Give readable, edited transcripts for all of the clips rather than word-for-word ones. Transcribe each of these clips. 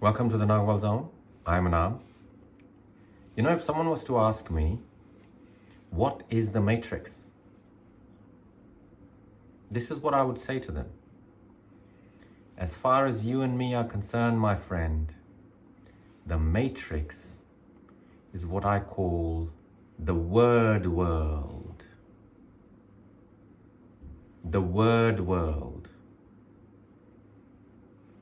Welcome to the Nagual Zone. I'm Anaam. If someone was to ask me, what is the matrix? This is what I would say to them. As far as you and me are concerned, my friend, the matrix is what I call the word world. The word world.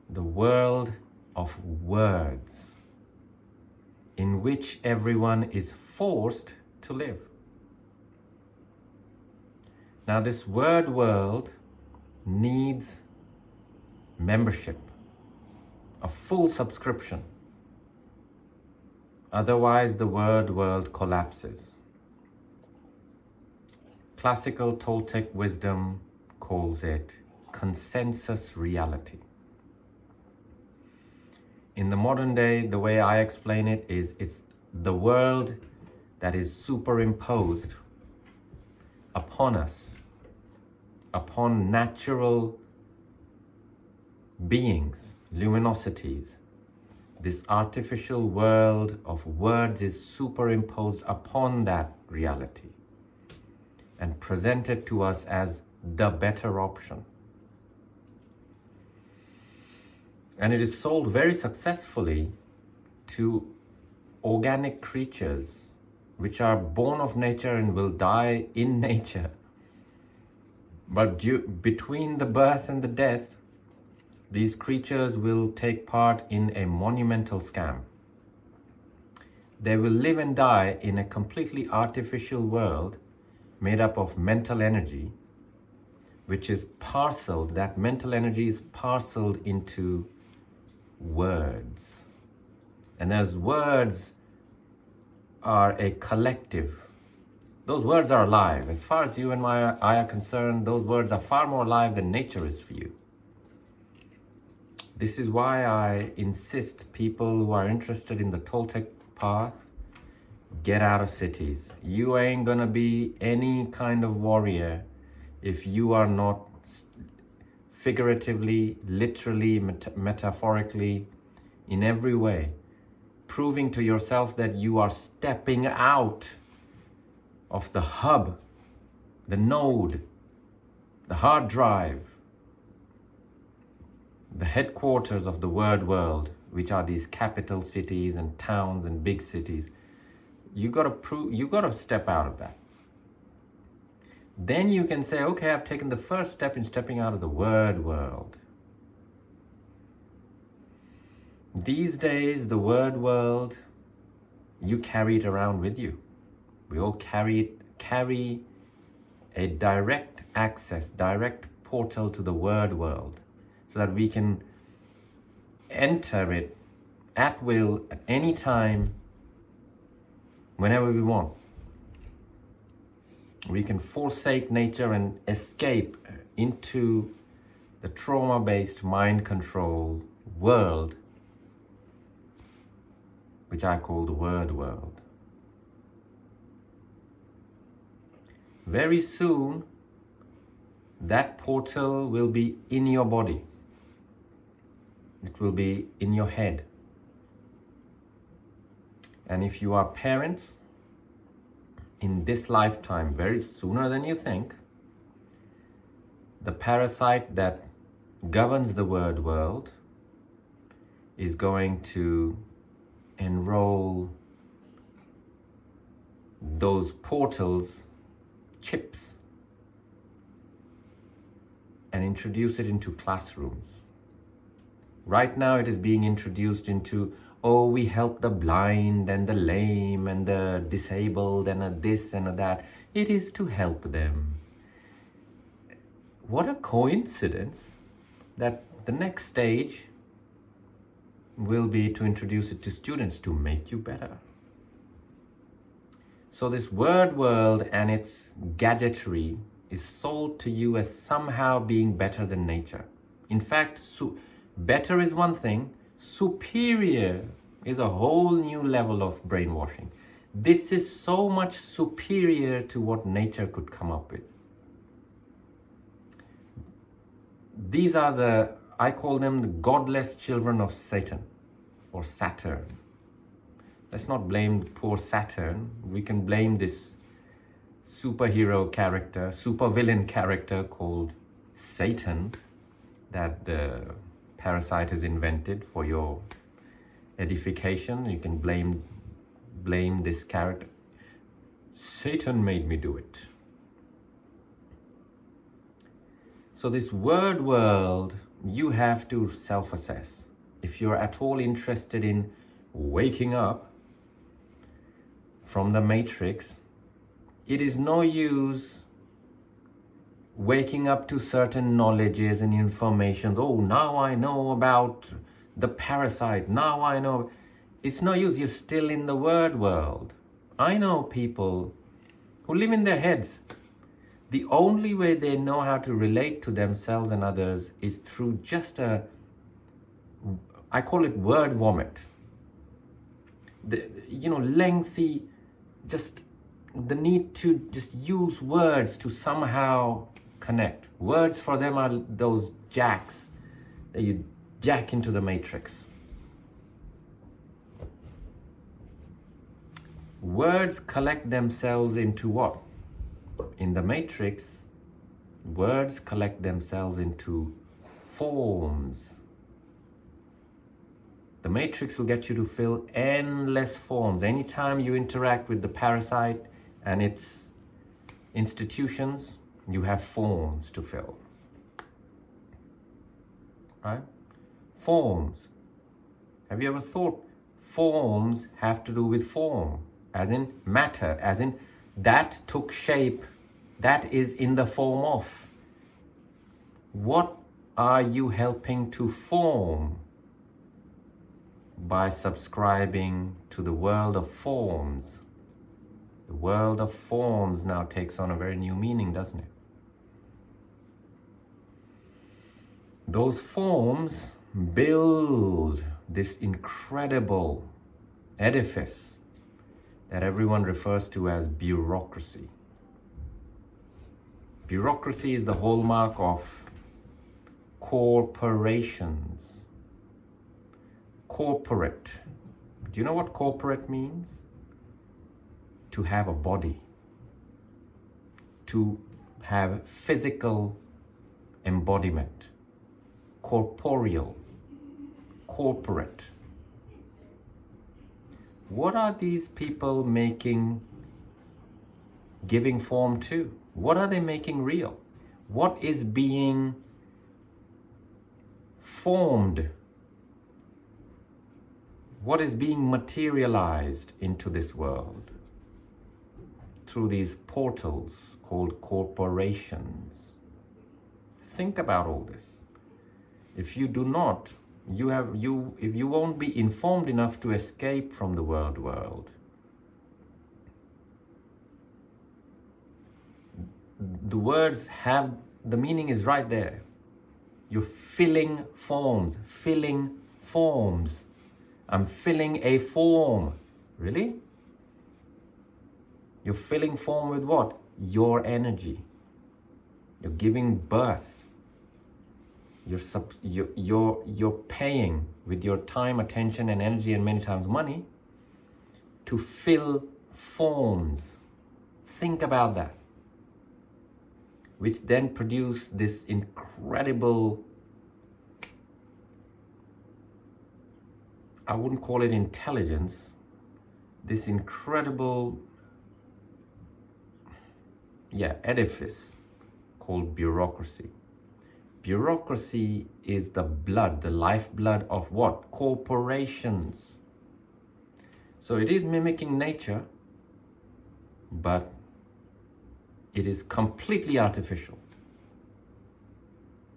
The world of words in which everyone is forced to live. Now, this word world needs membership, a full subscription. Otherwise, the word world collapses. Classical Toltec wisdom calls it consensus reality. In the modern day, the way I explain it is it's the world that is superimposed upon us, upon natural beings, luminosities. This artificial world of words is superimposed upon that reality and presented to us as the better option. And it is sold very successfully to organic creatures which are born of nature and will die in nature. But between the birth and the death, these creatures will take part in a monumental scam. They will live and die in a completely artificial world made up of mental energy, which is parceled, that mental energy is parceled into words. And those words are a collective. Those words are alive. As far as you and I are concerned, those words are far more alive than nature is for you. This is why I insist people who are interested in the Toltec path, get out of cities. You ain't gonna be any kind of warrior if you are not figuratively, literally, metaphorically, in every way, proving to yourself that you are stepping out of the hub, the node, the hard drive, the headquarters of the word world, which are these capital cities and towns and big cities. You gotta step out of that. Then you can say, okay, I've taken the first step in stepping out of the word world. These days, the word world, you carry it around with you. We all carry a direct access, direct portal to the word world, so that we can enter it at will, at any time, whenever we want. We can forsake nature and escape into the trauma-based mind control world, which I call the word world. Very soon, that portal will be in your body. It will be in your head. And if you are parents, in this lifetime, very sooner than you think, the parasite that governs the word world is going to enroll those portals, chips, and introduce it into classrooms. Right now it is being introduced into, oh, we help the blind and the lame and the disabled and a this and a that. It is to help them. What a coincidence that the next stage will be to introduce it to students to make you better. So this word world and its gadgetry is sold to you as somehow being better than nature. In fact, better is one thing, superior is a whole new level of brainwashing. This is so much superior to what nature could come up with. These are I call them the godless children of Satan. or Saturn. Let's not blame poor Saturn. We can blame this superhero character, supervillain character called Satan that the Parasite has invented for your edification. You can blame this character. Satan made me do it. So this word world, you have to self-assess. If you're at all interested in waking up from the matrix, it is no use waking up to certain knowledges and informations. Oh, now I know about the parasite. Now I know. It's no use. You're still in the word world. I know people who live in their heads. The only way they know how to relate to themselves and others is through just I call it word vomit. Lengthy, just the need to just use words to somehow connect. Words for them are those jacks that you jack into the matrix. Words collect themselves into what? In the matrix, words collect themselves into forms. The matrix will get you to fill endless forms. Anytime you interact with the parasite and its institutions, you have forms to fill. Right? Forms. Have you ever thought forms have to do with form? As in matter, as in that took shape, that is in the form of. What are you helping to form by subscribing to the world of forms? The world of forms now takes on a very new meaning, doesn't it? Those forms build this incredible edifice that everyone refers to as bureaucracy. Bureaucracy is the hallmark of corporations. Corporate. Do you know what corporate means? To have a body. To have physical embodiment. Corporeal. Corporate. What are these people giving form to? What are they making real? What is being formed? What is being materialized into this world through these portals called corporations? Think about all this. If you do not, if you won't be informed enough to escape from the word world, the words have, the meaning is right there. You're filling forms, filling forms. I'm filling a form. Really? You're filling form with what? Your energy. You're giving birth. You're paying with your time, attention, and energy, and many times money to fill forms. Think about that. Which then produce this incredible, I wouldn't call it intelligence, this incredible, edifice called bureaucracy. Bureaucracy is the blood, the lifeblood of what? Corporations. So it is mimicking nature, but it is completely artificial.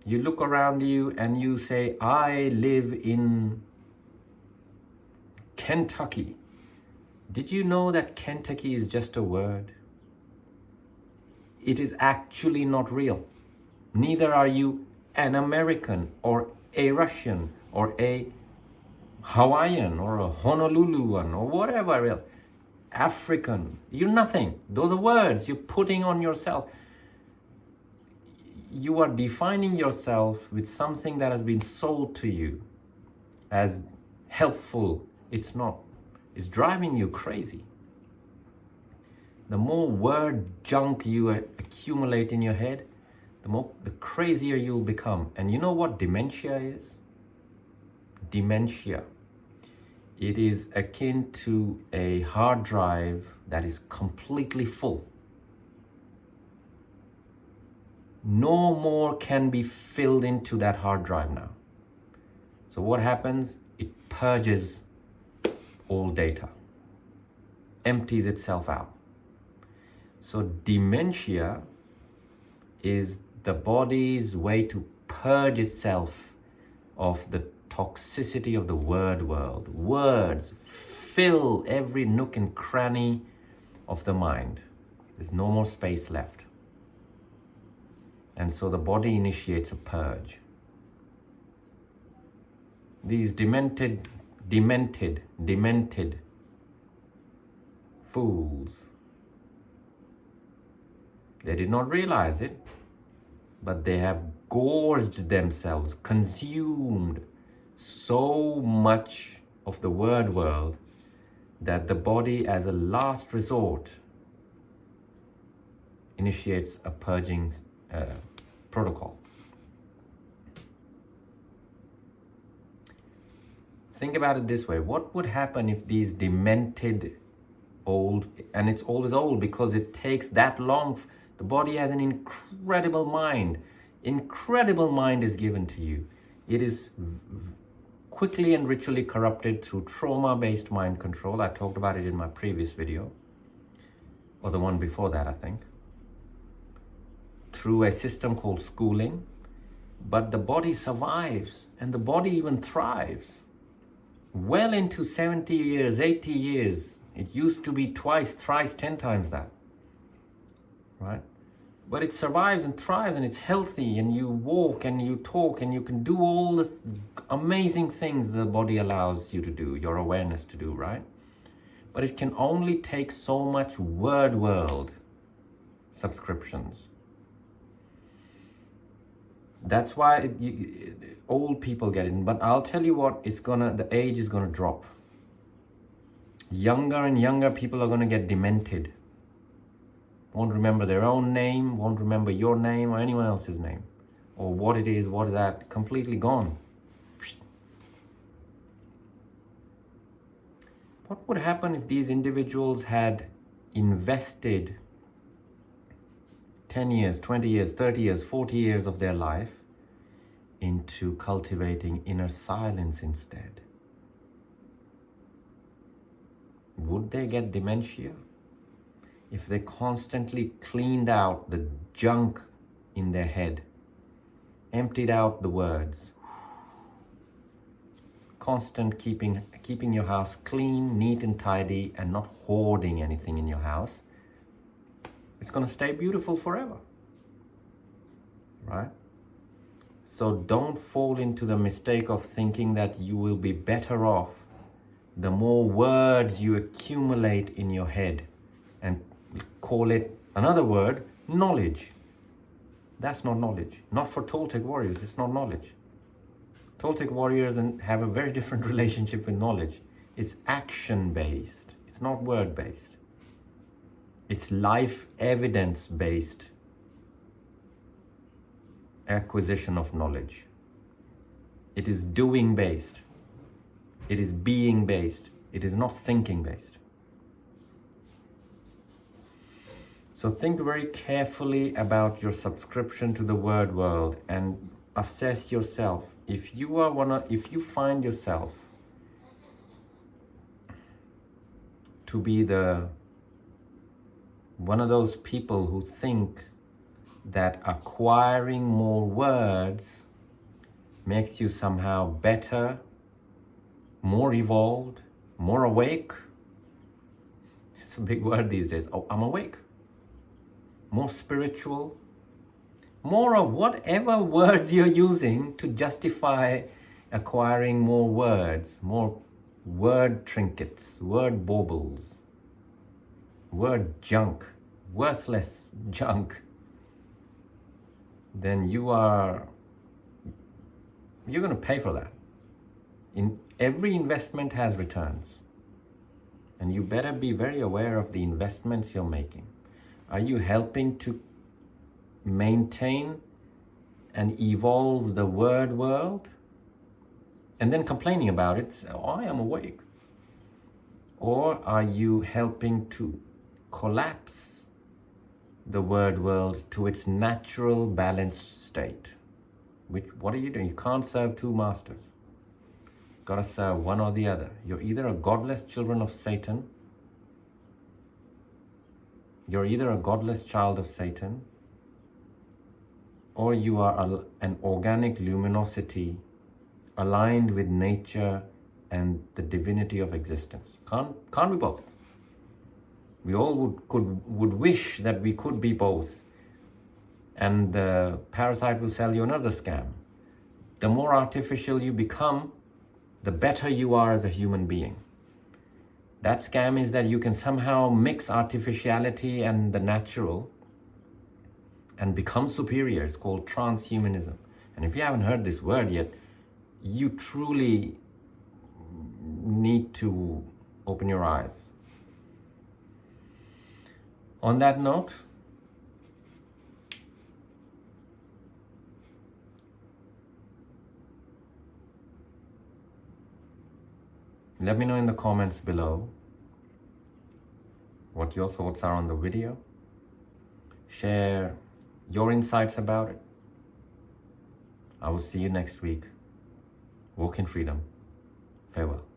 You look around you and you say, I live in Kentucky. Did you know that Kentucky is just a word? It is actually not real. Neither are you an American or a Russian or a Hawaiian or a Honoluluan or whatever else. African. You're nothing. Those are words you're putting on yourself. You are defining yourself with something that has been sold to you as helpful. It's not. It's driving you crazy. The more word junk you accumulate in your head, the crazier you'll become. And you know what dementia is? Dementia. It is akin to a hard drive that is completely full. No more can be filled into that hard drive now. So what happens? It purges all data, empties itself out. So dementia is the body's way to purge itself of the toxicity of the word world. Words fill every nook and cranny of the mind. There's no more space left. And so the body initiates a purge. These demented fools, they did not realize it, but they have gorged themselves, consumed so much of the word world that the body, as a last resort, initiates a purging protocol. Think about it this way. What would happen if these demented old, and it's always old because it takes that long. The body has an incredible mind. Incredible mind is given to you. It is quickly and ritually corrupted through trauma-based mind control. I talked about it in my previous video, or the one before that, I think. Through a system called schooling. But the body survives, and the body even thrives. Well into 70 years, 80 years. It used to be twice, thrice, 10 times that. Right? But it survives and thrives, and it's healthy, and you walk and you talk and you can do all the amazing things the body allows you to do, your awareness to do, right? But it can only take so much word world subscriptions. That's why old people get it. But I'll tell you what, the age is gonna drop. Younger and younger people are gonna get demented. Won't remember their own name, won't remember your name or anyone else's name. Or what it is, what is that, completely gone. What would happen if these individuals had invested 10 years, 20 years, 30 years, 40 years of their life into cultivating inner silence instead? Would they get dementia? If they constantly cleaned out the junk in their head, emptied out the words, constant keeping your house clean, neat and tidy, and not hoarding anything in your house, it's going to stay beautiful forever, right? So don't fall into the mistake of thinking that you will be better off the more words you accumulate in your head, and call it another word, knowledge. That's not knowledge. Not for Toltec warriors, it's not knowledge. Toltec warriors have a very different relationship with knowledge. It's action-based, it's not word-based. It's life evidence-based acquisition of knowledge. It is doing-based. It is being-based. It is not thinking-based. So think very carefully about your subscription to the word world and assess yourself. If you find yourself to be one of those people who think that acquiring more words makes you somehow better, more evolved, more awake. It's a big word these days. Oh, I'm awake. More spiritual, more of whatever words you're using to justify acquiring more words, more word trinkets, word baubles, word junk, worthless junk, then you're going to pay for that. Every investment has returns. And you better be very aware of the investments you're making. Are you helping to maintain and evolve the word world? And then complaining about it, oh, I am awake. Or are you helping to collapse the word world to its natural balanced state? What are you doing? You can't serve two masters. You've got to serve one or the other. You're either a godless children of Satan, you're either a godless child of Satan, or you are an organic luminosity aligned with nature and the divinity of existence. Can't be both. We all would wish that we could be both. And the parasite will sell you another scam. The more artificial you become, the better you are as a human being. That scam is that you can somehow mix artificiality and the natural and become superior. It's called transhumanism. And if you haven't heard this word yet, you truly need to open your eyes. On that note, let me know in the comments below what your thoughts are on the video. Share your insights about it. I will see you next week. Walk in freedom. Farewell.